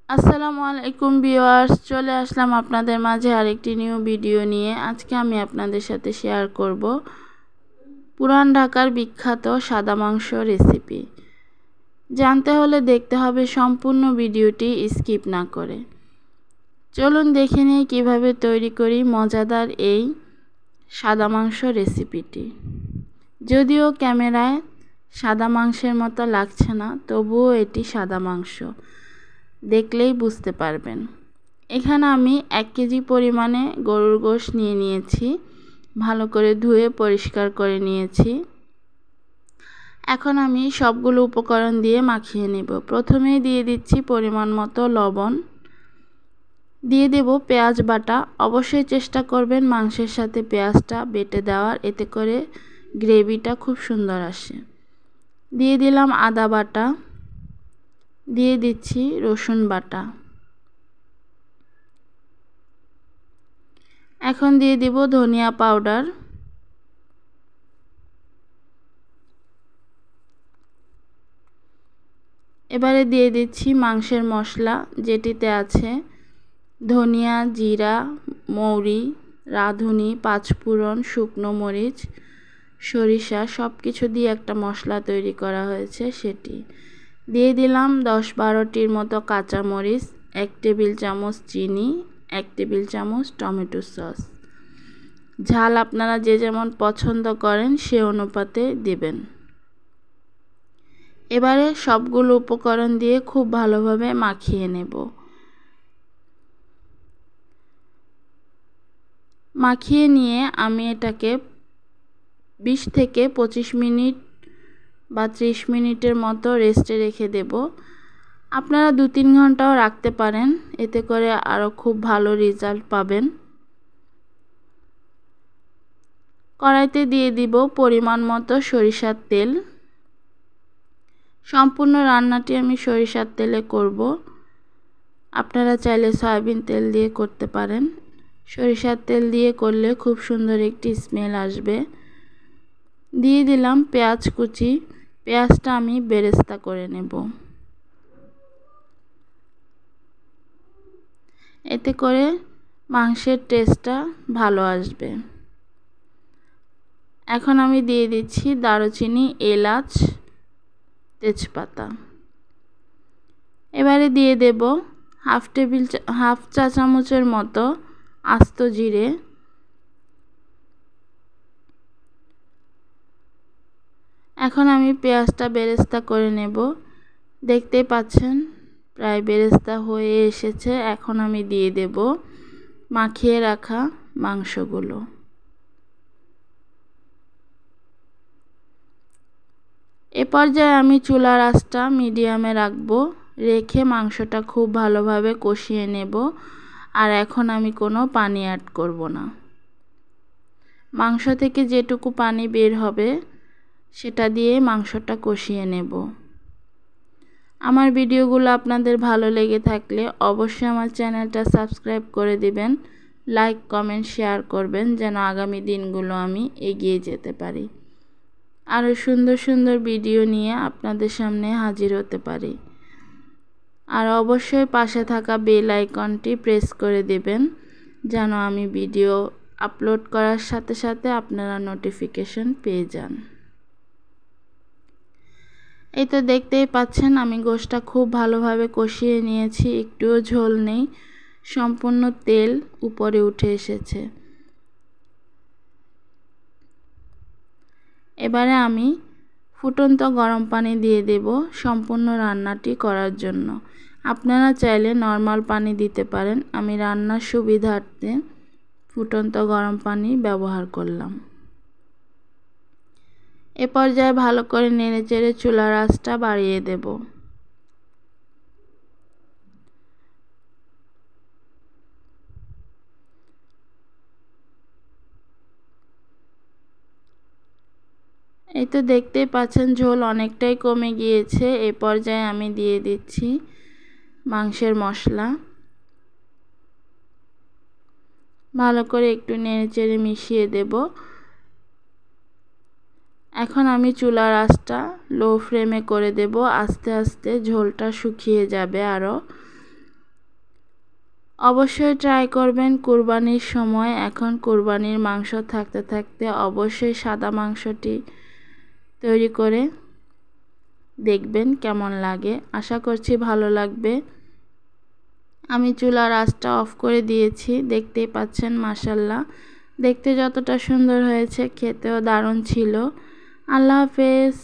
আসসালামু আলাইকুম ভিউয়ার্স, চলে আসলাম আপনাদের মাঝে আরেকটি নিউ ভিডিও নিয়ে। আজকে আমি আপনাদের সাথে শেয়ার করব পুরান ঢাকার বিখ্যাত সাদা মাংস রেসিপি। জানতে হলে দেখতে হবে সম্পূর্ণ ভিডিওটি স্কিপ না করে। চলুন দেখে নিই কীভাবে তৈরি করি মজাদার এই সাদা মাংস রেসিপিটি। যদিও ক্যামেরায় সাদা মাংসের মতো লাগছে না, তবুও এটি সাদা মাংস, দেখলেই বুঝতে পারবেন। এখানে আমি 1 কেজি পরিমাণে গরুর গোশত নিয়ে নিয়েছি, ভালো করে ধুয়ে পরিষ্কার করে নিয়েছি। এখন আমি সবগুলো উপকরণ দিয়ে মাখিয়ে নেব। প্রথমেই দিয়ে দিচ্ছি পরিমাণ মতো লবণ, দিয়ে দেব পেঁয়াজ বাটা। অবশ্যই চেষ্টা করবেন মাংসের সাথে পেঁয়াজটা বেটে দেওয়ার, এতে করে গ্রেভিটা খুব সুন্দর আসে। দিয়ে দিলাম আদা বাটা, দিয়ে দিচ্ছি রসুন বাটা। এখন দিয়ে দিব ধনিয়া পাউডার, এবারে দিয়ে দিচ্ছি মাংসের মশলা, যেটিতে আছে ধনিয়া, জিরা, মৌরি, রাঁধুনি, পাঁচফোড়ন, শুকনো মরিচ, সরিষা, সব কিছু দিয়ে একটা মশলা তৈরি করা হয়েছে সেটি। দিয়ে দিলাম 10-12টির মতো কাঁচামরিচ, 1 টেবিল চামচ চিনি, 1 টেবিল চামচ টমেটো সস। ঝাল আপনারা যে যেমন পছন্দ করেন সে অনুপাতে দেবেন। এবারে সবগুলো উপকরণ দিয়ে খুব ভালোভাবে মাখিয়ে নেব। মাখিয়ে নিয়ে আমি এটাকে 20 থেকে 25 মিনিট বা 30 মিনিটের মতো রেস্টে রেখে দেব। আপনারা 2-3 ঘন্টাও রাখতে পারেন, এতে করে আরও খুব ভালো রেজাল্ট পাবেন। কড়াইতে দিয়ে দিব পরিমাণ মতো সরিষার তেল। সম্পূর্ণ রান্নাটি আমি সরিষার তেলে করব, আপনারা চাইলে সয়াবিন তেল দিয়ে করতে পারেন। সরিষার তেল দিয়ে করলে খুব সুন্দর একটি স্মেল আসবে। দিয়ে দিলাম পেঁয়াজ কুচি, পেঁয়াজটা আমি বেরেস্তা করে নেব, এতে করে মাংসের টেস্টটা ভালো আসবে। এখন আমি দিয়ে দিচ্ছি দারুচিনি, এলাচ, তেজপাতা। এবারে দিয়ে দেব হাফ চা চামচের মতো আস্ত জিরে। এখন আমি পেঁয়াজটা বেরেস্তা করে নেব। দেখতেই পাচ্ছেন প্রায় বেরেস্তা হয়ে এসেছে। এখন আমি দিয়ে দেব মাখিয়ে রাখা মাংসগুলো। এ পর্যায়ে আমি চুলার আঁচটা মিডিয়ামে রাখবো, রেখে মাংসটা খুব ভালোভাবে কষিয়ে নেব। আর এখন আমি কোনো পানি অ্যাড করব না। মাংস থেকে যেটুকু পানি বের হবে সেটা দিয়ে মাংসটা কষিয়ে নেব। আমার ভিডিওগুলো আপনাদের ভালো লেগে থাকলে অবশ্যই আমার চ্যানেলটা সাবস্ক্রাইব করে দিবেন, লাইক, কমেন্ট, শেয়ার করবেন, যেন আগামী দিনগুলো আমি এগিয়ে যেতে পারি, আরও সুন্দর সুন্দর ভিডিও নিয়ে আপনাদের সামনে হাজির হতে পারি। আর অবশ্যই পাশে থাকা বেল আইকনটি প্রেস করে দেবেন, যেন আমি ভিডিও আপলোড করার সাথে সাথে আপনারা নোটিফিকেশন পেয়ে যান। এই তো দেখতেই পাচ্ছেন আমি গোশতটা খুব ভালোভাবে কষিয়ে নিয়েছি, একটুও ঝোল নেই, সম্পূর্ণ তেল উপরে উঠে এসেছে। এবারে আমি ফুটন্ত গরম পানি দিয়ে দেব সম্পূর্ণ রান্নাটি করার জন্য। আপনারা চাইলে নর্মাল পানি দিতে পারেন, আমি রান্নার সুবিধার্থে ফুটন্ত গরম পানি ব্যবহার করলাম। এ পর্যায়ে ভালো করে নেড়েচেড়ে চুলার আঁচটা বাড়িয়ে দেব। এই তো দেখতেই পাচ্ছেন ঝোল অনেকটাই কমে গিয়েছে। এ পর্যায়ে আমি দিয়ে দিচ্ছি মাংসের মশলা, ভালো করে একটু নেড়েচেড়ে মিশিয়ে দেব। এখন আমি চুলার আঁচটা লো ফ্লেমে করে দেব, আস্তে আস্তে ঝোলটা শুকিয়ে যাবে আরও। অবশ্যই ট্রাই করবেন কুরবানির সময়। এখন কুরবানির মাংস থাকতে থাকতে অবশ্যই সাদা মাংসটি তৈরি করে দেখবেন কেমন লাগে। আশা করছি ভালো লাগবে। আমি চুলার আঁচটা অফ করে দিয়েছি, দেখতেই পাচ্ছেন মাশাআল্লাহ। দেখতে যতটা সুন্দর হয়েছে খেতেও দারুণ ছিল। আল্লাহ হাফেজ।